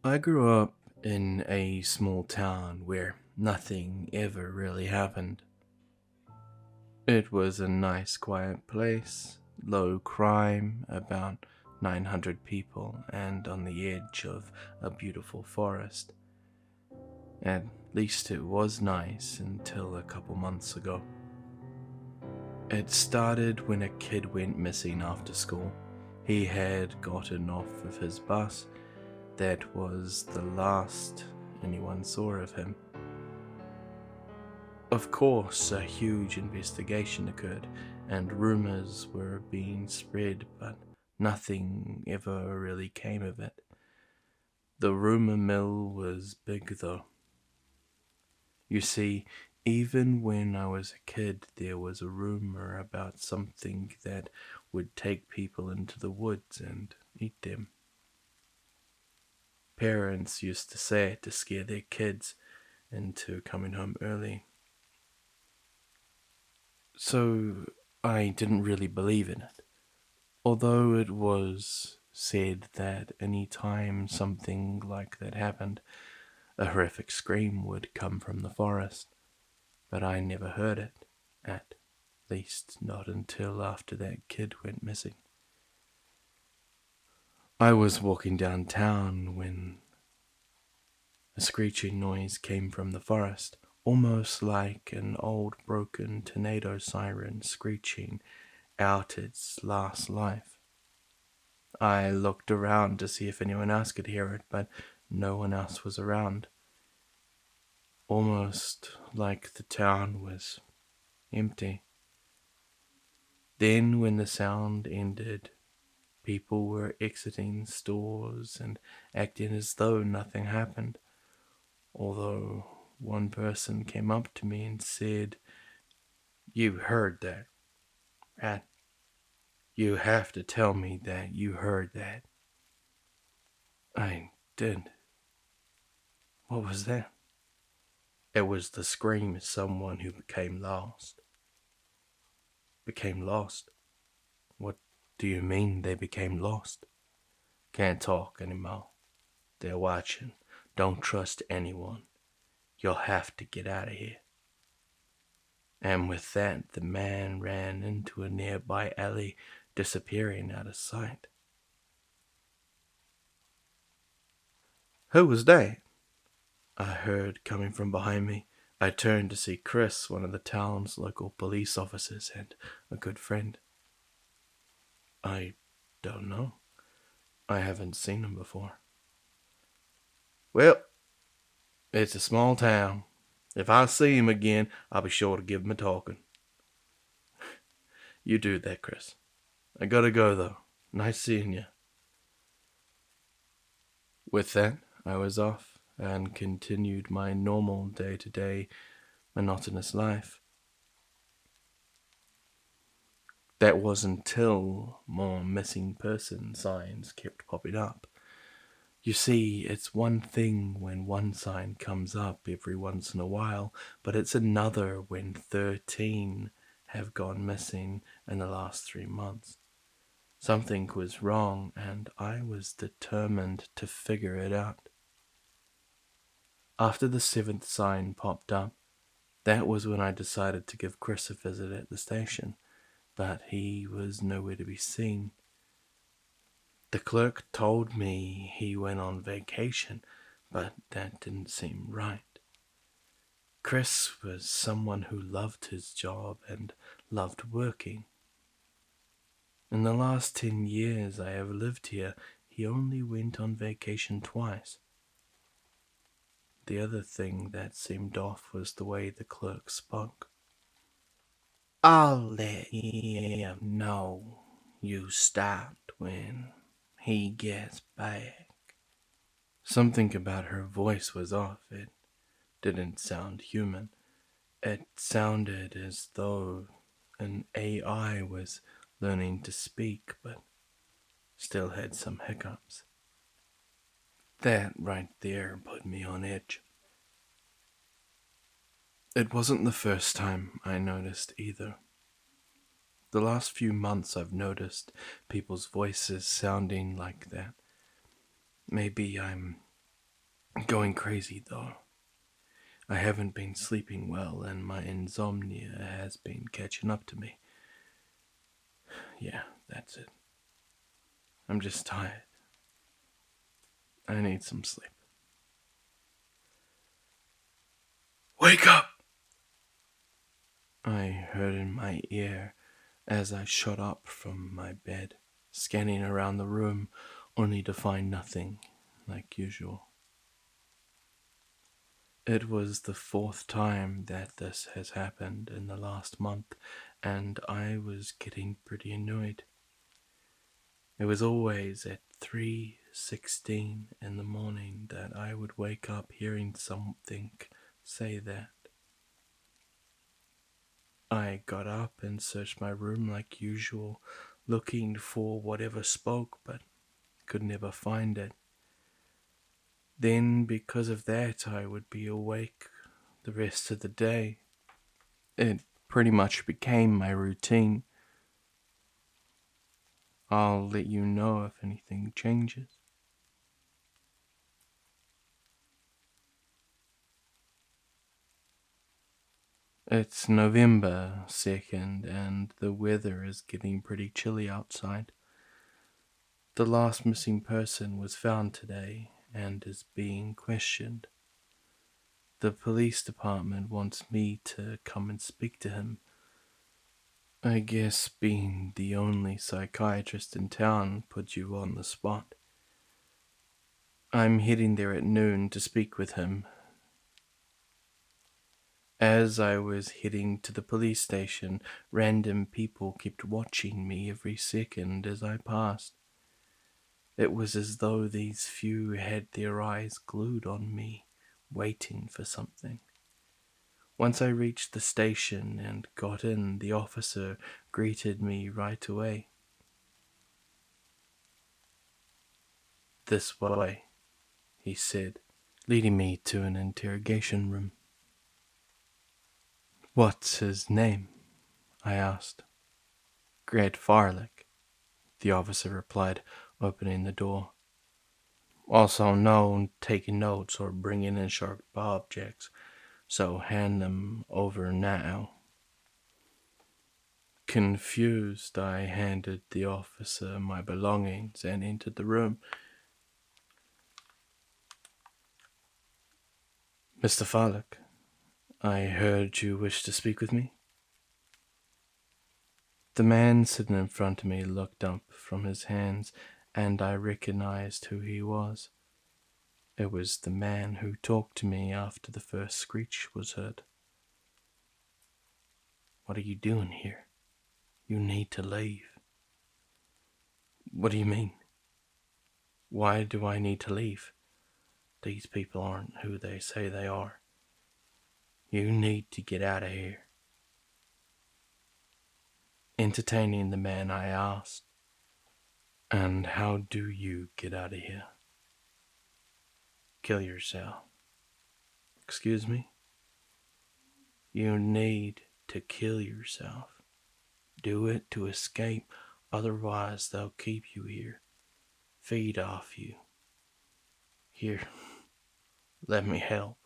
I grew up in a small town where nothing ever really happened. It was a nice, quiet place, low crime, about 900 people, and on the edge of a beautiful forest. At least it was nice until a couple months ago. It started when a kid went missing after school. He had gotten off of his bus. That was the last anyone saw of him. Of course, a huge investigation occurred, and rumors were being spread, but nothing ever really came of it. The rumor mill was big, though. You see, even when I was a kid, there was a rumor about something that would take people into the woods and eat them. Parents used to say it to scare their kids into coming home early. So I didn't really believe in it. Although it was said that any time something like that happened, a horrific scream would come from the forest, but I never heard it, at least not until after that kid went missing. I was walking downtown when a screeching noise came from the forest, almost like an old broken tornado siren screeching out its last life. I looked around to see if anyone else could hear it, but no one else was around. Almost like the town was empty. Then, when the sound ended, people were exiting stores and acting as though nothing happened. Although one person came up to me and said, "You heard that, right? You have to tell me that you heard that." I did. What was that? It was the scream of someone who became lost. Became lost? What do you mean they became lost? Can't talk anymore. They're watching. Don't trust anyone. You'll have to get out of here. And with that, the man ran into a nearby alley, disappearing out of sight. Who was that? I heard coming from behind me. I turned to see Chris, one of the town's local police officers and a good friend. I don't know. I haven't seen him before. Well, it's a small town. If I see him again, I'll be sure to give him a talking. You do that, Chris. I gotta go, though. Nice seeing you. With that, I was off and continued my normal day-to-day monotonous life. That was until more missing person signs kept popping up. You see, it's one thing when one sign comes up every once in a while, but it's another when 13 have gone missing in the last 3 months. Something was wrong, and I was determined to figure it out. After the seventh sign popped up, that was when I decided to give Chris a visit at the station, but he was nowhere to be seen. The clerk told me he went on vacation, but that didn't seem right. Chris was someone who loved his job and loved working. In the last 10 years I have lived here, he only went on vacation twice. The other thing that seemed off was the way the clerk spoke. "I'll let him know you stopped when he gets back." Something about her voice was off. It didn't sound human. It sounded as though an AI was learning to speak, but still had some hiccups. That right there put me on edge. It wasn't the first time I noticed either. The last few months I've noticed people's voices sounding like that. Maybe I'm Going crazy though. I haven't been sleeping well and my insomnia has been catching up to me. Yeah, that's it. I'm just tired. I need some sleep. Wake up! I heard in my ear as I shot up from my bed, scanning around the room only to find nothing like usual. It was the fourth time that this has happened in the last month, and I was getting pretty annoyed. It was always at 3:16 in the morning that I would wake up hearing something say that. I got up and searched my room like usual, looking for whatever spoke, but could never find it. Then, because of that, I would be awake the rest of the day. It pretty much became my routine. I'll let you know if anything changes. It's November 2nd, and the weather is getting pretty chilly outside. The last missing person was found today and is being questioned. The police department wants me to come and speak to him. I guess being the only psychiatrist in town put you on the spot. I'm heading there at noon to speak with him. As I was heading to the police station, random people kept watching me every second as I passed. It was as though these few had their eyes glued on me, waiting for something. Once I reached the station and got in, the officer greeted me right away. "This way," he said, leading me to an interrogation room. "What's his name?" I asked. "Greg Farlick," the officer replied, opening the door. "Also known taking notes or bringing in sharp objects, so hand them over now." Confused, I handed the officer my belongings and entered the room. "Mr. Farlick, I heard you wish to speak with me." The man sitting in front of me looked up from his hands, and I recognized who he was. It was the man who talked to me after the first screech was heard. "What are you doing here? You need to leave." "What do you mean? Why do I need to leave? These people aren't who they say they are. You need to get out of here." Entertaining the man, I asked, "And how do you get out of here?" "Kill yourself." "Excuse me?" "You need to kill yourself. Do it to escape, otherwise they'll keep you here. Feed off you. Here, let me help."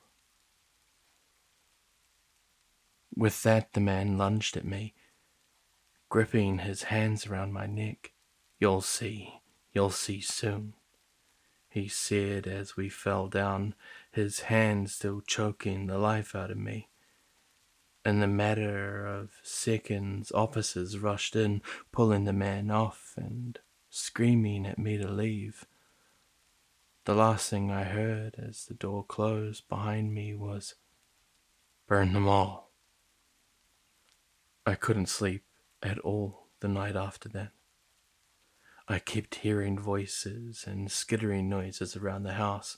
With that, the man lunged at me, gripping his hands around my neck. You'll see soon," he said as we fell down, his hand still choking the life out of me. In the matter of seconds, officers rushed in, pulling the man off and screaming at me to leave. The last thing I heard as the door closed behind me was, "Burn them all." I couldn't sleep at all the night after that. I kept hearing voices and skittering noises around the house.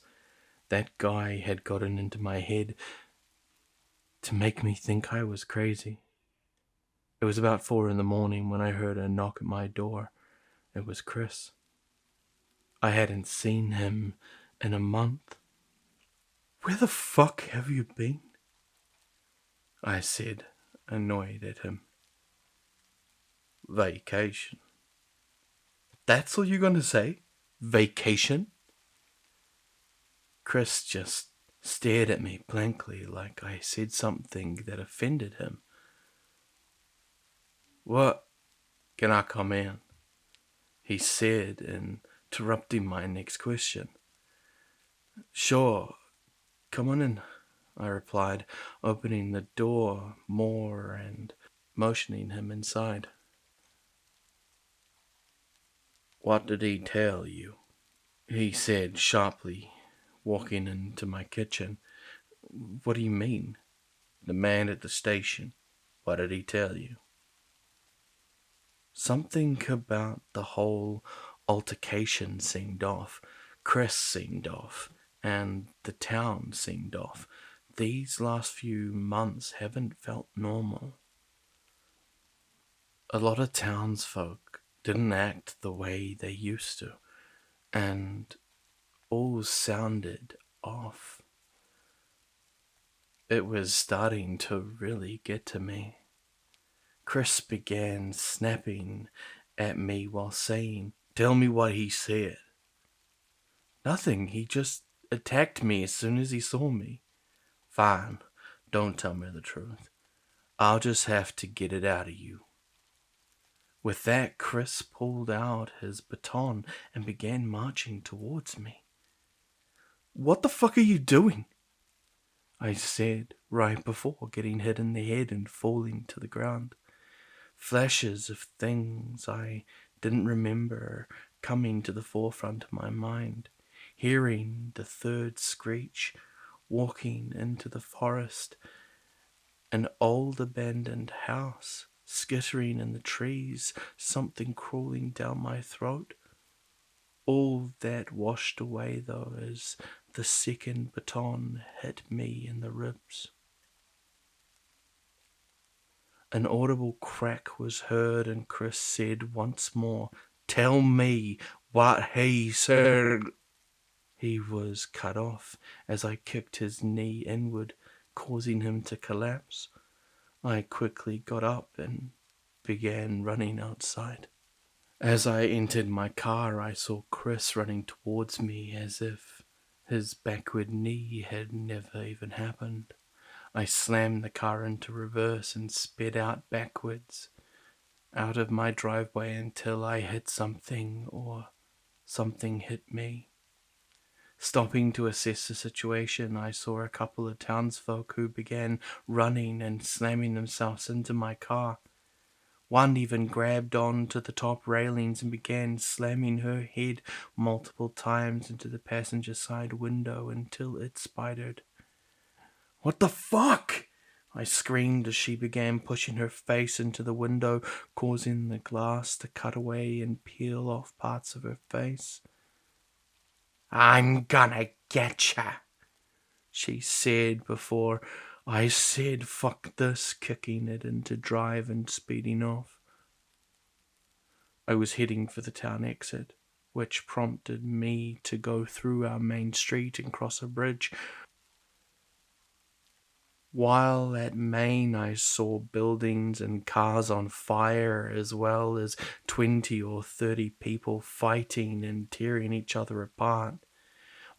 That guy had gotten into my head to make me think I was crazy. It was about 4 a.m. when I heard a knock at my door. It was Chris. I hadn't seen him in a month. "Where the fuck have you been?" I said, annoyed at him. "Vacation." "That's all you're gonna say? Vacation?" Chris just stared at me blankly like I said something that offended him. "What? Can I come in?" he said, interrupting my next question. "Sure, come on in," I replied, opening the door more and motioning him inside. "What did he tell you?" he said sharply, walking into my kitchen. "What do you mean?" "The man at the station. What did he tell you?" Something about the whole altercation seemed off. Chris seemed off, and the town seemed off. These last few months haven't felt normal. A lot of townsfolk didn't act the way they used to, and all sounded off. It was starting to really get to me. Chris began snapping at me while saying, "Tell me what he said." "Nothing, he just attacked me as soon as he saw me." "Fine, don't tell me the truth. I'll just have to get it out of you." With that, Chris pulled out his baton and began marching towards me. "What the fuck are you doing?" I said right before getting hit in the head and falling to the ground. Flashes of things I didn't remember coming to the forefront of my mind. Hearing the third screech, walking into the forest, an old abandoned house, skittering in the trees, something crawling down my throat. All that washed away though as the second baton hit me in the ribs. An audible crack was heard, and Chris said once more, "Tell me what he said." He was cut off as I kicked his knee inward, causing him to collapse. I quickly got up and began running outside. As I entered my car, I saw Chris running towards me as if his backward knee had never even happened. I slammed the car into reverse and sped out backwards, out of my driveway until I hit something or something hit me. Stopping to assess the situation, I saw a couple of townsfolk who began running and slamming themselves into my car. One even grabbed on to the top railings and began slamming her head multiple times into the passenger side window until it spidered. "What the fuck?" I screamed as she began pushing her face into the window, causing the glass to cut away and peel off parts of her face. "I'm gonna getcha," she said before I said fuck this, kicking it into drive and speeding off. I was heading for the town exit, which prompted me to go through our main street and cross a bridge. While at Main, I saw buildings and cars on fire, as well as 20 or 30 people fighting and tearing each other apart.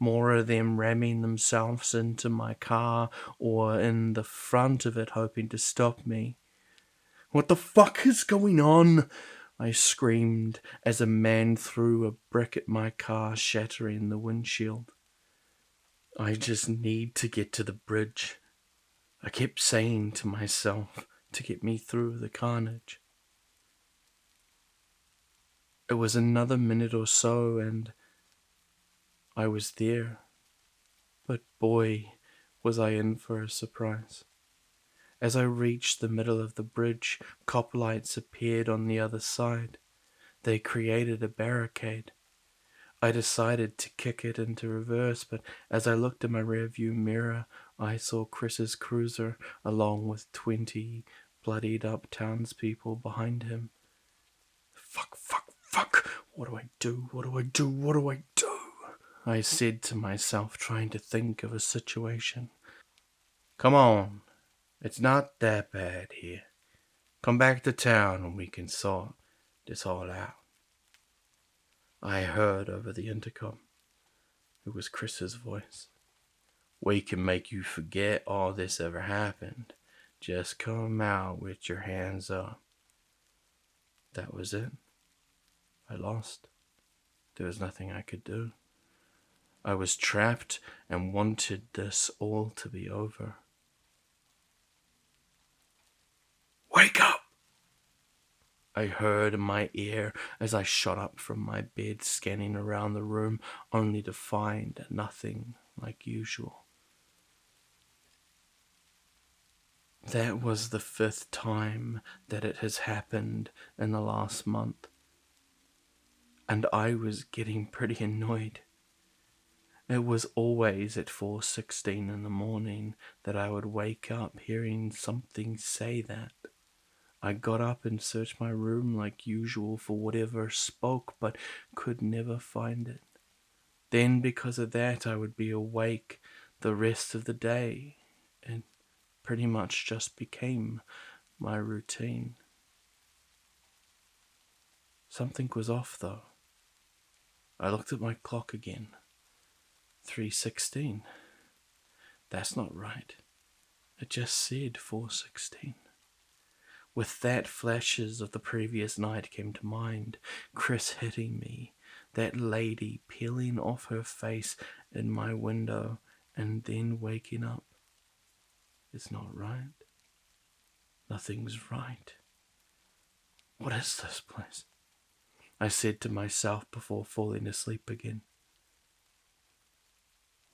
More of them ramming themselves into my car or in the front of it, hoping to stop me. "What the fuck is going on?" I screamed as a man threw a brick at my car, shattering the windshield. "I just need to get to the bridge," I kept saying to myself to get me through the carnage. It was another minute or so and I was there. But boy, was I in for a surprise. As I reached the middle of the bridge, cop lights appeared on the other side. They created a barricade. I decided to kick it into reverse, but as I looked in my rearview mirror, I saw Chris's cruiser along with 20 bloodied up townspeople behind him. Fuck, fuck, fuck! What do I do? What do I do? What do I do? I said to myself, trying to think of a situation. "Come on, it's not that bad here. Come back to town and we can sort this all out." I heard over the intercom. It was Chris's voice. We can make you forget all this ever happened. Just come out with your hands up. That was it. I lost. There was nothing I could do. I was trapped and wanted this all to be over. Wake up! I heard in my ear as I shot up from my bed, scanning around the room, only to find nothing like usual. That was the 5th time that it has happened in the last month, and I was getting pretty annoyed. It was always at 4:16 in the morning that I would wake up hearing something say that. I got up and searched my room like usual for whatever spoke, but could never find it. Then, because of that, I would be awake the rest of the day. It pretty much just became my routine. Something was off, though. I looked at my clock again. 3:16. That's not right. It just said 4:16. With that, flashes of the previous night came to mind. Chris hitting me, that lady peeling off her face in my window, and then waking up. It's not right. Nothing's right. What is this place? I said to myself before falling asleep again.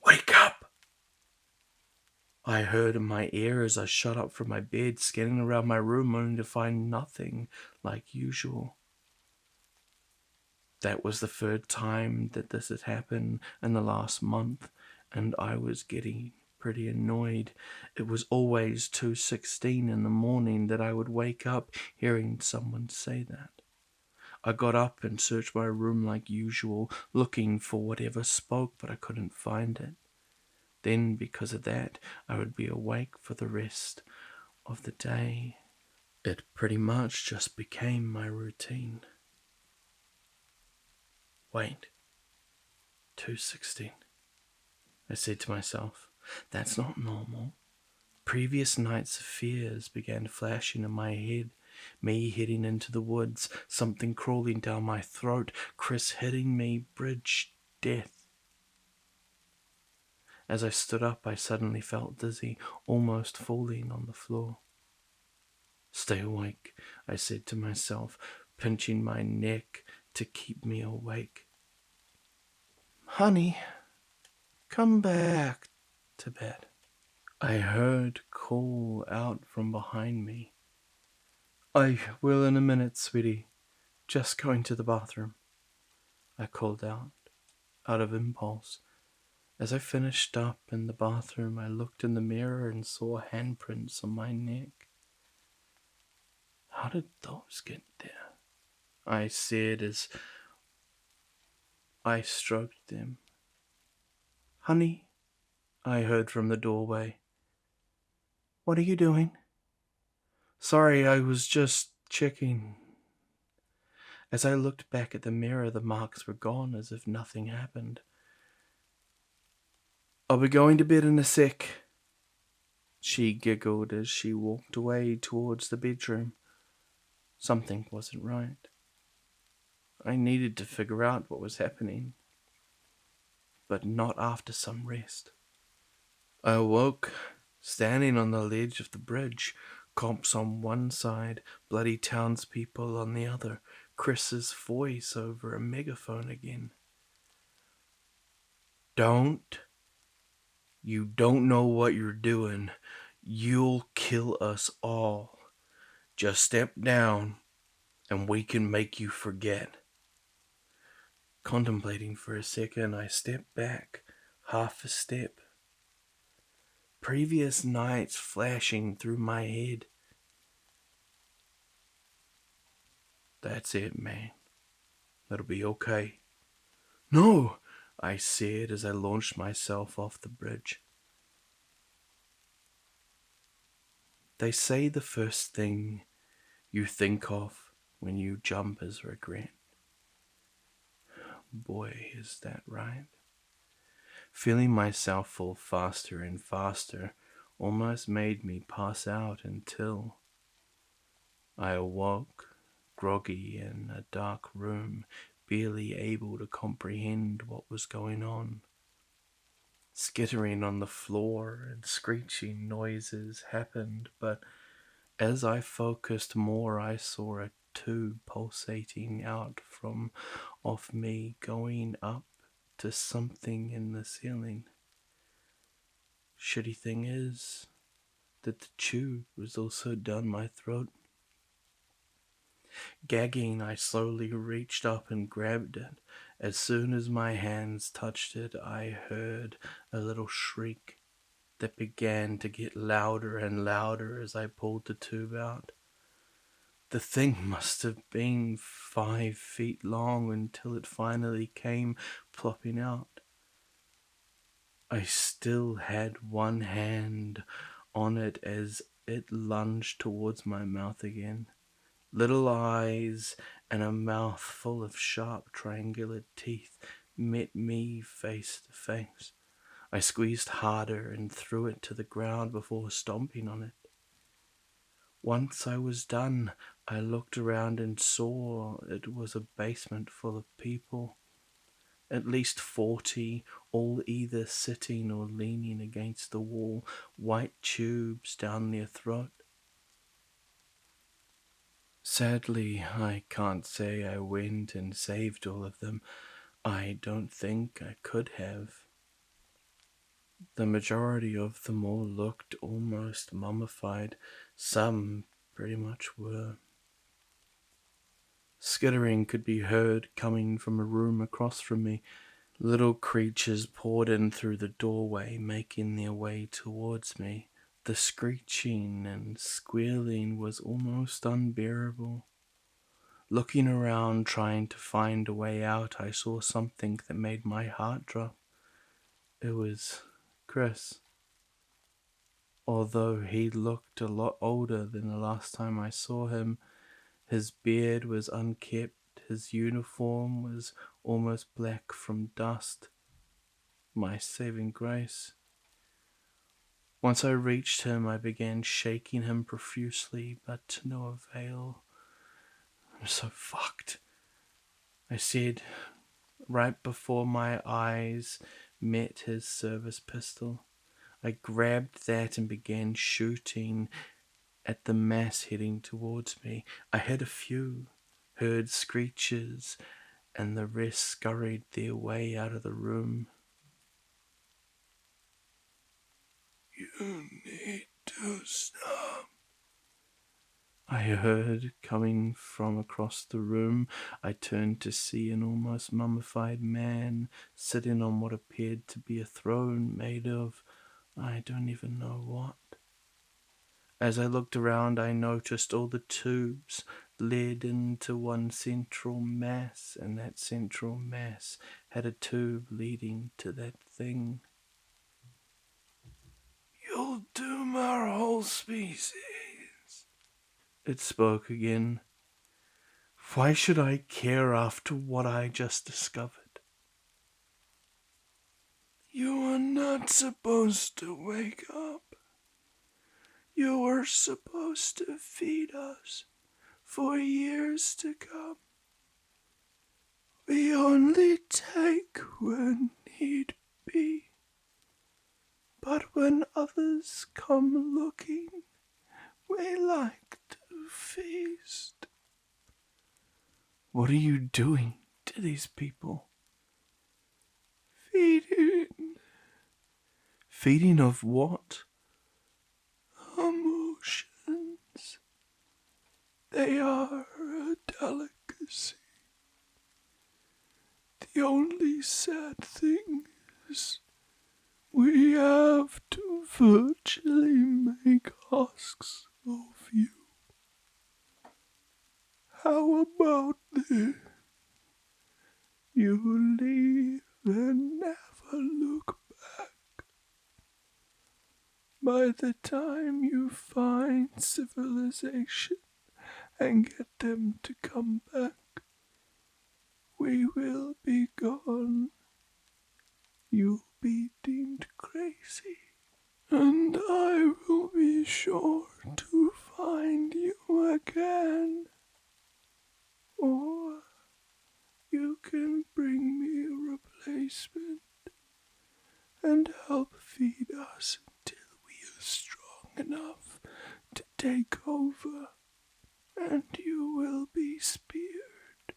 Wake up! I heard in my ear as I shot up from my bed, scanning around my room only to find nothing like usual. That was the 3rd time that this had happened in the last month, and I was getting pretty annoyed. It was always 2:16 in the morning that I would wake up hearing someone say that. I got up and searched my room like usual, looking for whatever spoke, but I couldn't find it. Then, because of that, I would be awake for the rest of the day. It pretty much just became my routine. Wait, 2:16. I said to myself, that's not normal. Previous nights of fears began flashing in my head. Me heading into the woods, something crawling down my throat, Chris hitting me, bridge, death. As I stood up, I suddenly felt dizzy, almost falling on the floor. Stay awake, I said to myself, pinching my neck to keep me awake. Honey, come back to bed. I heard call out from behind me. I will in a minute, sweetie. Just going to the bathroom. I called out of impulse. As I finished up in the bathroom, I looked in the mirror and saw handprints on my neck. How did those get there? I said as I stroked them. Honey, I heard from the doorway. What are you doing? Sorry, I was just checking. As I looked back at the mirror, the marks were gone as if nothing happened. I'll be going to bed in a sec. She giggled as she walked away towards the bedroom. Something wasn't right. I needed to figure out what was happening, but not after some rest. I awoke, standing on the ledge of the bridge, cops on one side, bloody townspeople on the other, Chris's voice over a megaphone again. You don't know what you're doing. You'll kill us all. Just step down, and we can make you forget. Contemplating for a second, I stepped back, half a step. Previous nights flashing through my head. That's it, man. It'll be okay. No, I said as I launched myself off the bridge. They say the first thing you think of when you jump is regret. Boy, is that right. Feeling myself fall faster and faster almost made me pass out until I awoke, groggy in a dark room, barely able to comprehend what was going on. Skittering on the floor and screeching noises happened, but as I focused more, I saw a tube pulsating out from off me, going up to something in the ceiling. Shitty thing is that the tube was also down my throat. Gagging, I slowly reached up and grabbed it. As soon as my hands touched it, I heard a little shriek that began to get louder and louder as I pulled the tube out. The thing must have been 5 feet long until it finally came plopping out. I still had one hand on it as it lunged towards my mouth again. Little eyes and a mouth full of sharp triangular teeth met me face to face. I squeezed harder and threw it to the ground before stomping on it. Once I was done, I looked around and saw it was a basement full of people. At least 40, all either sitting or leaning against the wall, white tubes down their throat. Sadly, I can't say I went and saved all of them. I don't think I could have. The majority of them all looked almost mummified. Some pretty much were. Skittering could be heard coming from a room across from me. Little creatures poured in through the doorway, making their way towards me. The screeching and squealing was almost unbearable. Looking around, trying to find a way out, I saw something that made my heart drop. It was Chris. Although he looked a lot older than the last time I saw him, his beard was unkempt, his uniform was almost black from dust. My saving grace. Once I reached him, I began shaking him profusely, but to no avail. I'm so fucked, I said, right before my eyes met his service pistol. I grabbed that and began shooting at the mass heading towards me. I hit a few, heard screeches, and the rest scurried their way out of the room. You need to stop, I heard coming from across the room. I turned to see an almost mummified man sitting on what appeared to be a throne made of I don't even know what. As I looked around, I noticed all the tubes led into one central mass, and that central mass had a tube leading to that thing. You'll doom our whole species, it spoke again. Why should I care after what I just discovered? You are not supposed to wake up. You were supposed to feed us for years to come. We only take when need be. But when others come looking, we like to feast. What are you doing to these people? Feeding. Feeding of what? Emotions. They are a delicacy. The only sad thing is we have to virtually make husks of you. How about this? You leave and never look back. By the time you find civilization and get them to come back, we will be gone. You'll be deemed crazy, and I will be sure to find you again. Or you can bring me a replacement and help feed us until we are strong enough to take over, and you will be spared.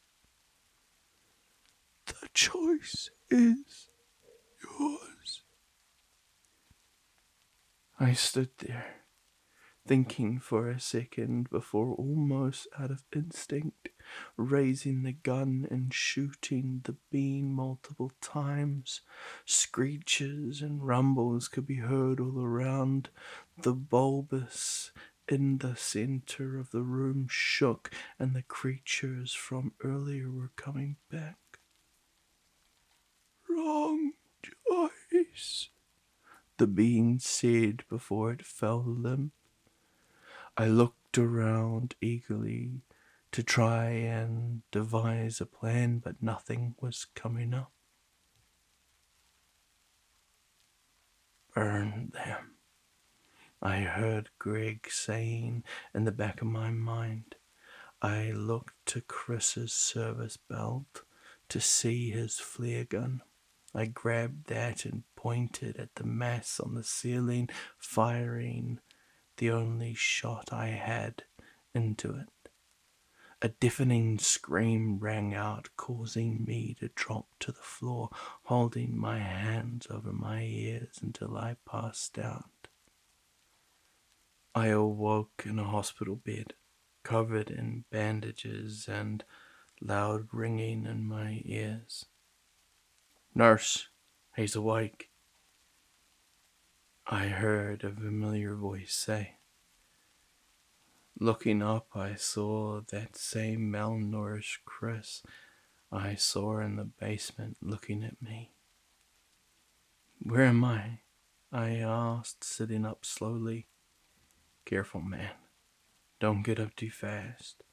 The choice is yours. I stood there, thinking for a second before, almost out of instinct, raising the gun and shooting the beam multiple times. Screeches and rumbles could be heard all around. The bulbous in the center of the room shook, and the creatures from earlier were coming back. Wrong choice, the being said before it fell limp. I looked around eagerly to try and devise a plan, but nothing was coming up. Burn them, I heard Greg saying in the back of my mind. I looked to Chris's service belt to see his flare gun. I grabbed that and pointed at the mass on the ceiling, firing the only shot I had into it. A deafening scream rang out, causing me to drop to the floor, holding my hands over my ears until I passed out. I awoke in a hospital bed, covered in bandages and loud ringing in my ears. "Nurse, he's awake," I heard a familiar voice say. Looking up, I saw that same malnourished Chris I saw in the basement looking at me. "Where am I?" I asked, sitting up slowly. "Careful, man. Don't get up too fast.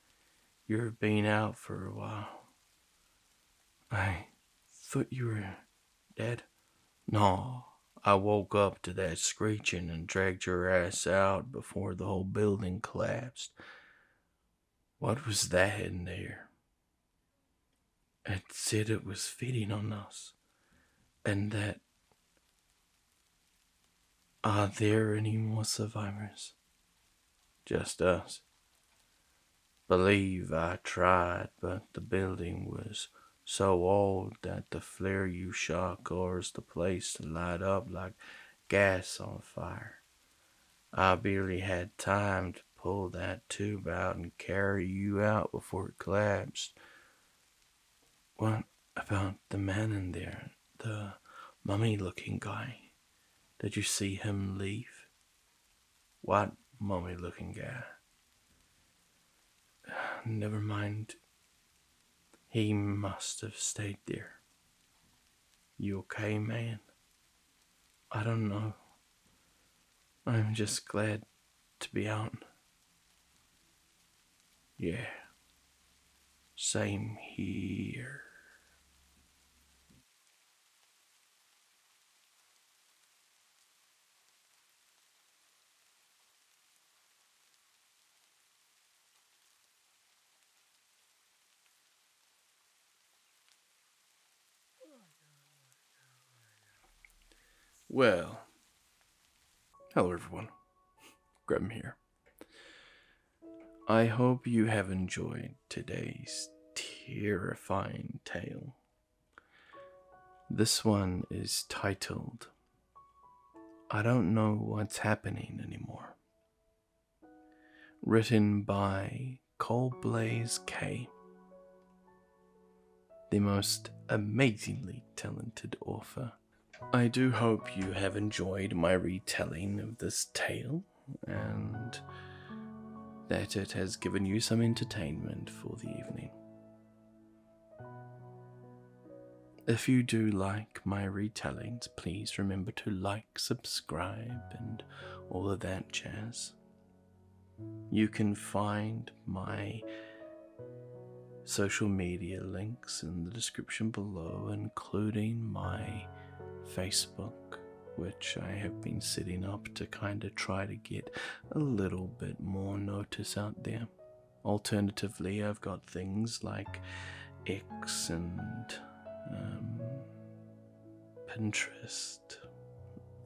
You've been out for a while." "I thought you were dead." "No, I woke up to that screeching and dragged your ass out before the whole building collapsed." "What was that in there?" "It said it was feeding on us, and that..." "Are there any more survivors?" "Just us. Believe I tried, but the building was so old that the flare you shot caused the place to light up like gas on fire. I barely had time to pull that tube out and carry you out before it collapsed." "What about the man in there, the mummy-looking guy? Did you see him leave?" "What mummy-looking guy?" "Never mind. He must have stayed there." "You okay, man?" "I don't know. I'm just glad to be out." "Yeah, same here." Well, hello everyone. Grim here. I hope you have enjoyed today's terrifying tale. This one is titled, "I Don't Know What's Happening Anymore." Written by Coldblaze K, the most amazingly talented author. I do hope you have enjoyed my retelling of this tale, and that it has given you some entertainment for the evening. If you do like my retellings, please remember to like, subscribe, and all of that jazz. You can find my social media links in the description below, including my Facebook, which I have been setting up to kind of try to get a little bit more notice out there. Alternatively, I've got things like X and Pinterest.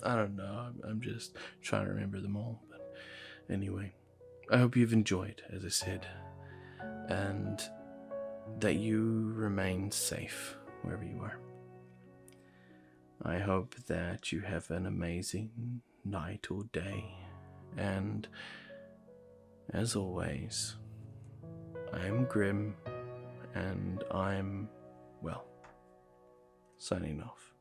I don't know, I'm just trying to remember them all. But anyway, I hope you've enjoyed, as I said, and that you remain safe wherever you are. I hope that you have an amazing night or day, and as always, I'm Grim, and I'm, well, signing off.